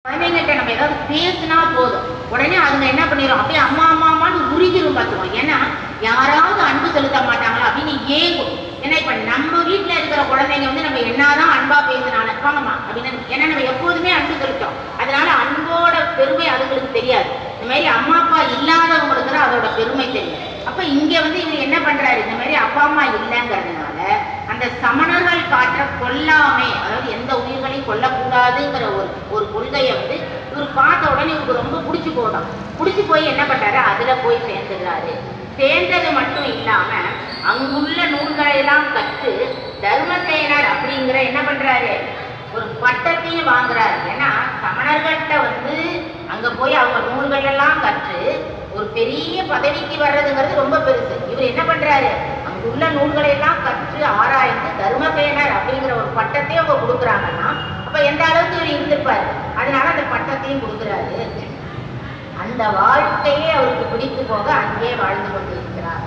குழந்தைங்கிட்ட நம்ம ஏதாவது பேசினா போதும், உடனே அதுங்க என்ன பண்ணிடும், அப்படியே அம்மா அம்மா அம்மான்னு உருகிரும் பார்த்துவோம். ஏன்னா யாராவது அன்பு செலுத்த மாட்டாங்களா அப்படின்னு ஏங்கும். ஏன்னா இப்ப நம்ம வீட்டுல இருக்கிற குழந்தைங்க வந்து நம்ம என்னதான் அன்பா பேசினாலும் வாங்கம்மா அப்படின்னு, ஏன்னா நம்ம எப்போதுமே அன்பு செலுத்தோம். அதனால அன்போட பெருமை அதுங்களுக்கு தெரியாது. இந்த மாதிரி அம்மா அப்பா இல்லாதவங்களுக்கு தான் அதோட பெருமை தெரியும். அப்ப இங்க வந்து இவர் என்ன பண்றாரு, இந்த மாதிரி அப்பா அம்மா இல்லைங்கிறதுனால அந்த சமணர்கள் காட்டுற கொல்லாமை, அதாவது எந்த உயிர்களையும் கொல்லக்கூடாதுங்கிற ஒரு கொள்கையை வந்து இவர் பார்த்த உடனே இவருக்கு ரொம்ப பிடிச்சி போடும். பிடிச்சி போய் என்ன பண்றாரு, அதுல போய் சேர்ந்துடுறாரு. சேர்ந்தது மட்டும் இல்லாம அங்குள்ள நூல்களை எல்லாம் கற்று தர்மசேனர் அப்படிங்கிற என்ன பண்றாரு, ஒரு பட்டத்தையும் வாங்குறாரு. ஏன்னா சமணர்கள்ட்ட வந்து அங்க போய் அவங்க நூல்கள் எல்லாம் கற்று ஒரு பெரிய பதவிக்கு வர்றதுங்கிறது ரொம்ப பெருசு. இவர் என்ன பண்றாரு, அங்குள்ள நூல்களை எல்லாம் கற்று ஆராய்ந்து தர்மசேனர் அப்படிங்கிற ஒரு பட்டத்தையும் அவங்க கொடுக்குறாங்கன்னா அப்ப எந்த அளவுக்கு இவர் இருந்திருப்பாரு. அதனால அந்த பட்டத்தையும் கொடுக்குறாரு. அந்த வாழ்க்கையே அவருக்கு பிடித்து போக அங்கே வாழ்ந்து கொண்டிருக்கிறார்.